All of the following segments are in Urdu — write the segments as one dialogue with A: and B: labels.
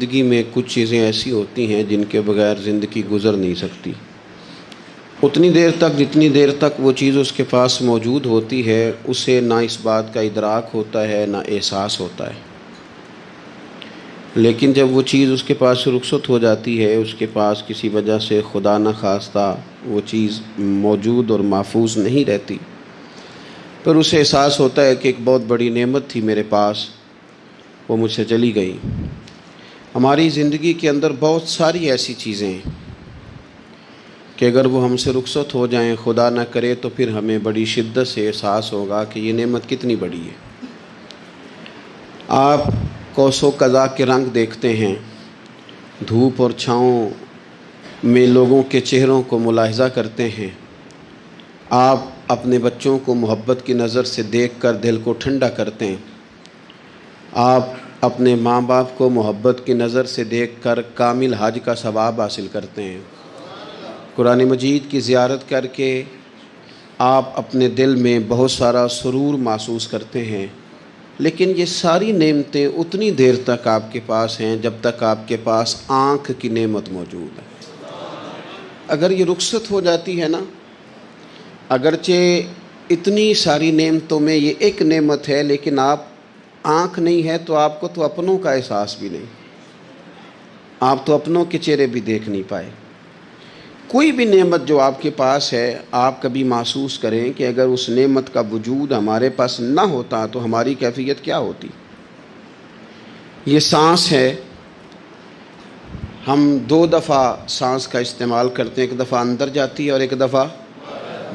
A: زندگی میں کچھ چیزیں ایسی ہوتی ہیں جن کے بغیر زندگی گزر نہیں سکتی۔ اتنی دیر تک جتنی دیر تک وہ چیز اس کے پاس موجود ہوتی ہے اسے نہ اس بات کا ادراک ہوتا ہے نہ احساس ہوتا ہے، لیکن جب وہ چیز اس کے پاس سے رخصت ہو جاتی ہے، اس کے پاس کسی وجہ سے خدا نہ خواستہ وہ چیز موجود اور محفوظ نہیں رہتی، پھر اسے احساس ہوتا ہے کہ ایک بہت بڑی نعمت تھی میرے پاس، وہ مجھ سے چلی گئی۔ ہماری زندگی کے اندر بہت ساری ایسی چیزیں ہیں کہ اگر وہ ہم سے رخصت ہو جائیں، خدا نہ کرے، تو پھر ہمیں بڑی شدت سے احساس ہوگا کہ یہ نعمت کتنی بڑی ہے۔ آپ کوس و قزح کے رنگ دیکھتے ہیں، دھوپ اور چھاؤں میں لوگوں کے چہروں کو ملاحظہ کرتے ہیں، آپ اپنے بچوں کو محبت کی نظر سے دیکھ کر دل کو ٹھنڈا کرتے ہیں، آپ اپنے ماں باپ کو محبت کی نظر سے دیکھ کر کامل حج کا ثواب حاصل کرتے ہیں، قرآن مجید کی زیارت کر کے آپ اپنے دل میں بہت سارا سرور محسوس کرتے ہیں، لیکن یہ ساری نعمتیں اتنی دیر تک آپ کے پاس ہیں جب تک آپ کے پاس آنکھ کی نعمت موجود ہے۔ اگر یہ رخصت ہو جاتی ہے نا، اگرچہ اتنی ساری نعمتوں میں یہ ایک نعمت ہے، لیکن آپ آنکھ نہیں ہے تو آپ کو تو اپنوں کا احساس بھی نہیں، آپ تو اپنوں کے چہرے بھی دیکھ نہیں پائے۔ کوئی بھی نعمت جو آپ کے پاس ہے، آپ کبھی محسوس کریں کہ اگر اس نعمت کا وجود ہمارے پاس نہ ہوتا تو ہماری کیفیت کیا ہوتی۔ یہ سانس ہے، ہم دو دفعہ سانس کا استعمال کرتے ہیں، ایک دفعہ اندر جاتی ہے اور ایک دفعہ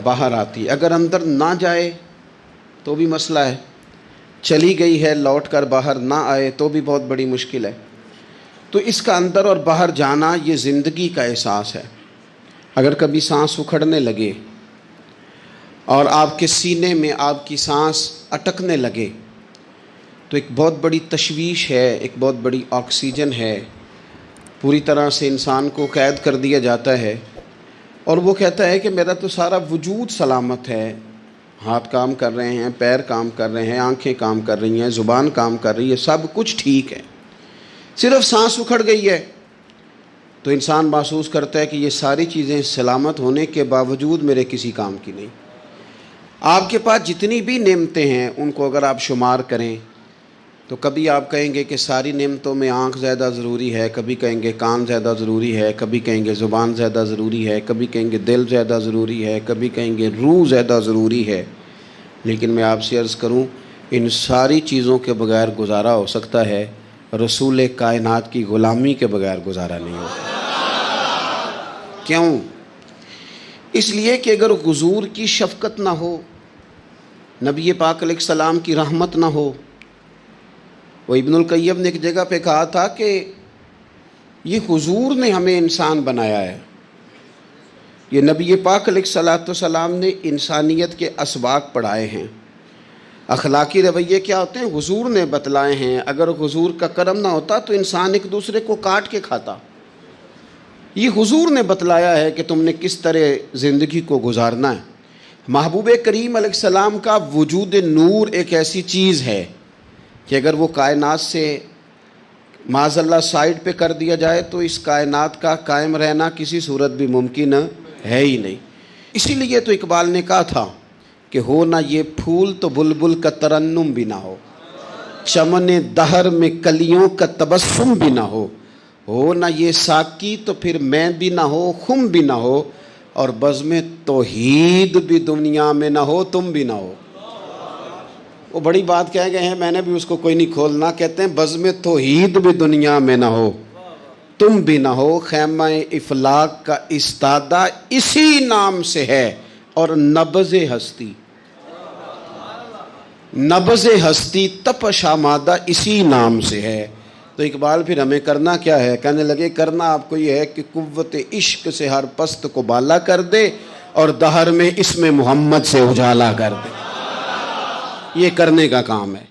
A: باہر آتی ہے۔ اگر اندر نہ جائے تو بھی مسئلہ ہے، چلی گئی ہے لوٹ کر باہر نہ آئے تو بھی بہت بڑی مشکل ہے۔ تو اس کا اندر اور باہر جانا یہ زندگی کا احساس ہے۔ اگر کبھی سانس اکھڑنے لگے اور آپ کے سینے میں آپ کی سانس اٹکنے لگے تو ایک بہت بڑی تشویش ہے، ایک بہت بڑی آکسیجن ہے، پوری طرح سے انسان کو قید کر دیا جاتا ہے، اور وہ کہتا ہے کہ میرا تو سارا وجود سلامت ہے، ہاتھ کام کر رہے ہیں، پیر کام کر رہے ہیں، آنکھیں کام کر رہی ہیں، زبان کام کر رہی ہے، سب کچھ ٹھیک ہے، صرف سانس اکھڑ گئی ہے۔ تو انسان محسوس کرتا ہے کہ یہ ساری چیزیں سلامت ہونے کے باوجود میرے کسی کام کی نہیں۔ آپ کے پاس جتنی بھی نعمتیں ہیں ان کو اگر آپ شمار کریں تو کبھی آپ کہیں گے کہ ساری نعمتوں میں آنکھ زیادہ ضروری ہے، کبھی کہیں گے کان زیادہ ضروری ہے، کبھی کہیں گے زبان زیادہ ضروری ہے، کبھی کہیں گے دل زیادہ ضروری ہے، کبھی کہیں گے روح زیادہ ضروری ہے، لیکن میں آپ سے عرض کروں ان ساری چیزوں کے بغیر گزارا ہو سکتا ہے، رسول کائنات کی غلامی کے بغیر گزارا نہیں ہوتا۔ کیوں؟ اس لیے کہ اگر حضور کی شفقت نہ ہو، نبی پاک علیہ السلام کی رحمت نہ ہو، وہ ابن القیم نے ایک جگہ پہ کہا تھا کہ یہ حضور نے ہمیں انسان بنایا ہے، یہ نبی پاک علیہ السلام نے انسانیت کے اسباق پڑھائے ہیں، اخلاقی رویے کیا ہوتے ہیں حضور نے بتلائے ہیں، اگر حضور کا کرم نہ ہوتا تو انسان ایک دوسرے کو کاٹ کے کھاتا۔ یہ حضور نے بتلایا ہے کہ تم نے کس طرح زندگی کو گزارنا ہے۔ محبوب کریم علیہ السلام کا وجود نور ایک ایسی چیز ہے کہ اگر وہ کائنات سے معاذ اللہ سائڈ پہ کر دیا جائے تو اس کائنات کا قائم رہنا کسی صورت بھی ممکن ہے ہی نہیں۔ اسی لیے تو اقبال نے کہا تھا کہ ہو نہ یہ پھول تو بلبل کا ترنم بھی نہ ہو، چمن دہر میں کلیوں کا تبسم بھی نہ ہو نہ یہ ساقی تو پھر میں بھی نہ ہو، خم بھی نہ ہو، اور بزم توحید بھی دنیا میں نہ ہو، تم بھی نہ ہو۔ وہ بڑی بات کہہ گئے ہیں، میں نے بھی اس کو کوئی نہیں کھولنا، کہتے ہیں بزم توحید بھی دنیا میں نہ ہو، تم بھی نہ ہو، خیمہ افلاق کا استادہ اسی نام سے ہے، اور نبض ہستی تپش آمادہ اسی نام سے ہے۔ تو اقبال پھر ہمیں کرنا کیا ہے؟ کہنے لگے کرنا آپ کو یہ ہے کہ قوت عشق سے ہر پست کو بالا کر دے اور دہر میں اسم محمد سے اجالا کر دے، یہ کرنے کا کام ہے۔